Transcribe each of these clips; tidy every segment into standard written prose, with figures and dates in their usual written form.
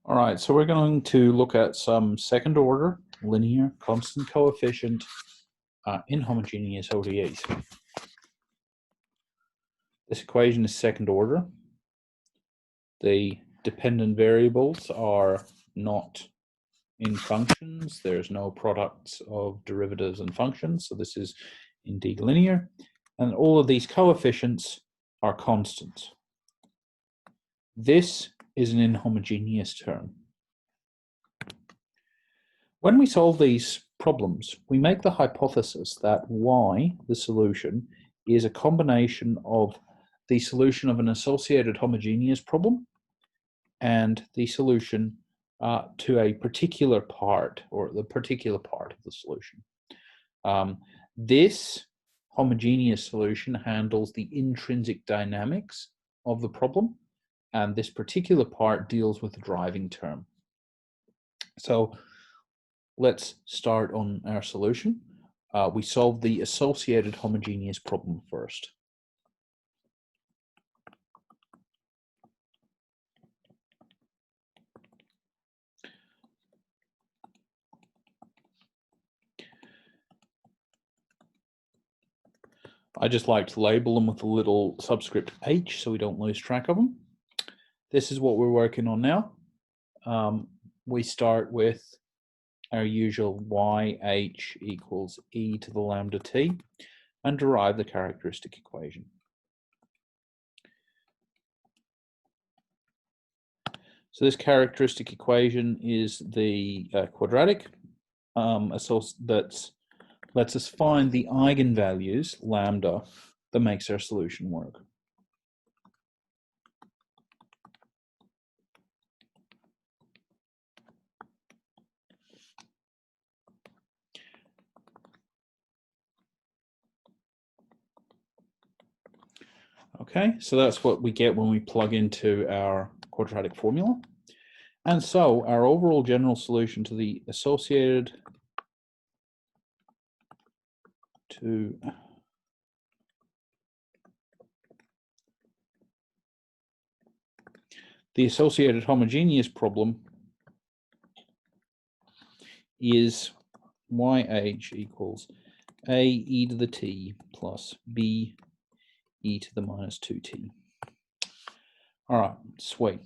All right, so we're going to look at some second order, linear, constant coefficient, inhomogeneous ODEs. This equation is second order. The dependent variables are not in functions. There's no products of derivatives and functions, so this is indeed linear. And all of these coefficients are constants. This is an inhomogeneous term. When we solve these problems, we make the hypothesis that y, the solution, is a combination of the solution of an associated homogeneous problem and the solution to a particular part, or the particular part of the solution. This homogeneous solution handles the intrinsic dynamics of the problem, and this particular part deals with the driving term. So let's start on our solution. We solve the associated homogeneous problem first. I just like to label them with a little subscript h so we don't lose track of them. This is what we're working on now. We start with our usual yh equals e to the lambda t and derive the characteristic equation. So this characteristic equation is the quadratic that lets us find the eigenvalues, lambda, that makes our solution work. Okay, so that's what we get when we plug into our quadratic formula. And so our overall general solution to the associated homogeneous problem is yh equals a e to the t plus b e to the minus 2t. All right, sweet.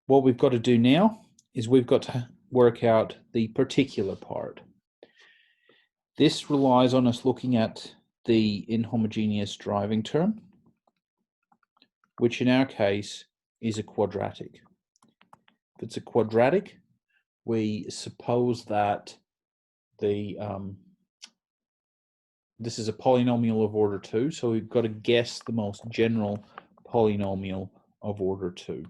What we've got to do now is we've got to work out the particular part. This relies on us looking at the inhomogeneous driving term, which in our case is a quadratic. If it's a quadratic, we suppose that this is a polynomial of order 2, so we've got to guess the most general polynomial of order 2.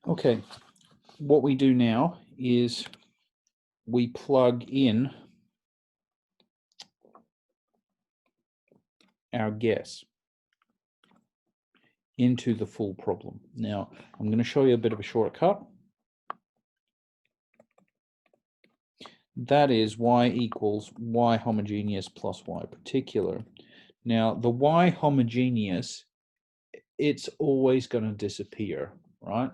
Okay, what we do now is we plug in our guess into the full problem. Now, I'm going to show you a bit of a shortcut. That is y equals y homogeneous plus y particular. Now, the y homogeneous, it's always going to disappear, right?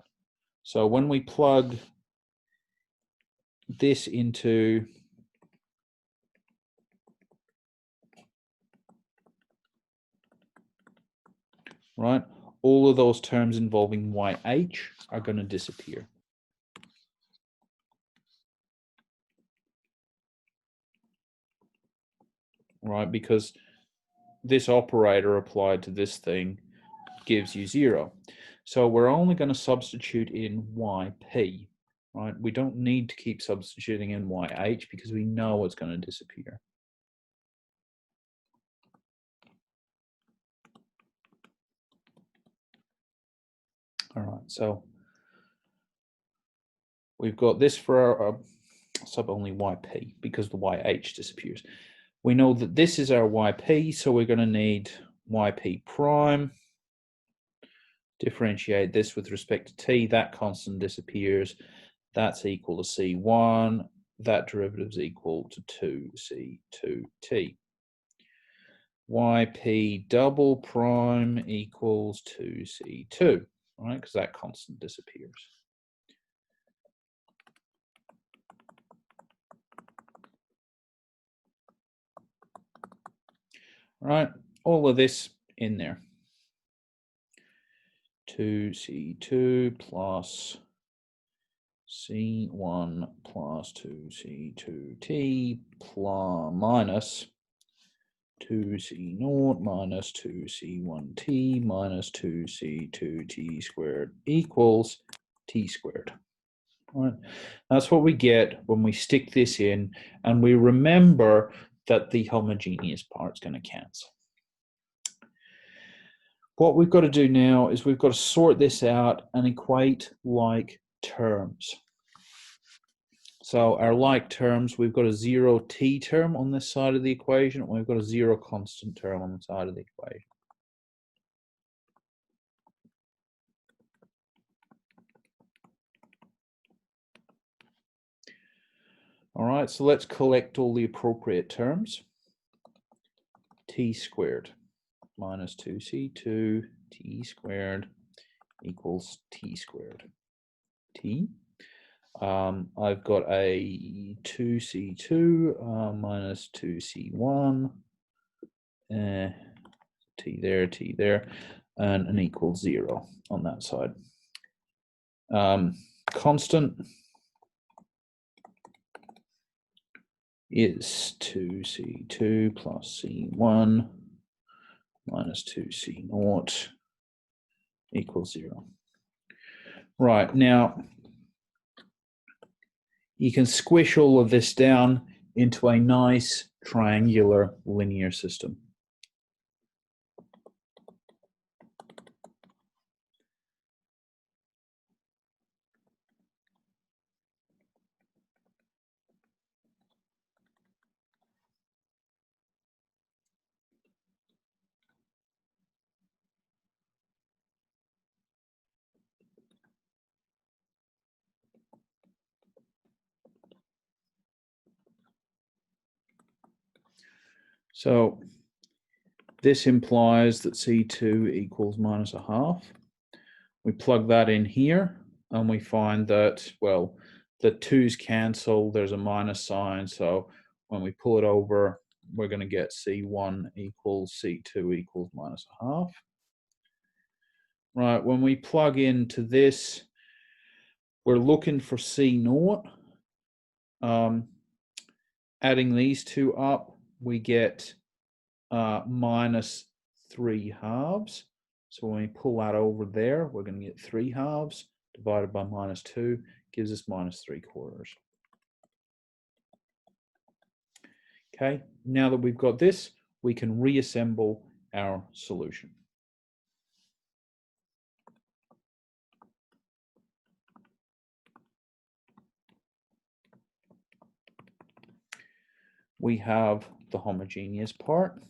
So when we plug this into right, all of those terms involving yh are going to disappear. Right, because this operator applied to this thing gives you 0. So we're only going to substitute in yp, right? We don't need to keep substituting in yh because we know it's going to disappear. All right, so we've got this for sub only yp, because the yh disappears. We know that this is our yp, so we're going to need yp prime. Differentiate this with respect to t, that constant disappears. That's equal to c1. That derivative is equal to 2c2t. Yp double prime equals 2c2, right? Because that constant disappears. All right, all of this in there. 2c2 plus c1 plus 2c2t plus minus 2c0 minus 2c1t minus 2c2t squared equals t squared. All right, that's what we get when we stick this in, and we remember that the homogeneous part's going to cancel. What we've got to do now is we've got to sort this out and equate like terms. So our like terms, we've got a 0t term on this side of the equation, and we've got a 0 constant term on the side of the equation. All right, so let's collect all the appropriate terms. T squared minus 2c2 t squared equals t squared. T. I've got a 2c2 minus 2c1, t there, and an equals 0 on that side. Constant is 2c2 plus c1 minus 2c0 equals 0. Right, now you can squish all of this down into a nice triangular linear system. So this implies that C2 equals minus a half. We plug that in here and we find that, well, the 2's cancel, there's a minus sign, so when we pull it over, we're going to get C1 equals C2 equals minus a half. Right, when we plug into this, we're looking for C0. Adding these two up, we get minus 3 halves. So when we pull that over there, we're going to get 3 halves divided by minus 2 gives us minus 3/4. Okay, now that we've got this, we can reassemble our solution. We have the homogeneous part,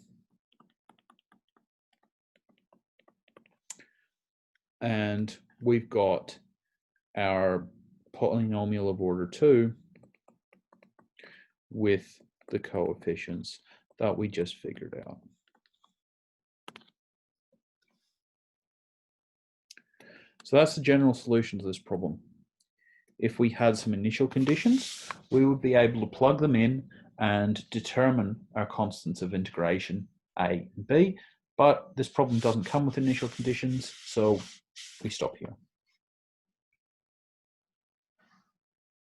and we've got our polynomial of order 2 with the coefficients that we just figured out. So that's the general solution to this problem. If we had some initial conditions, we would be able to plug them in and determine our constants of integration A and B, but this problem doesn't come with initial conditions, so we stop here.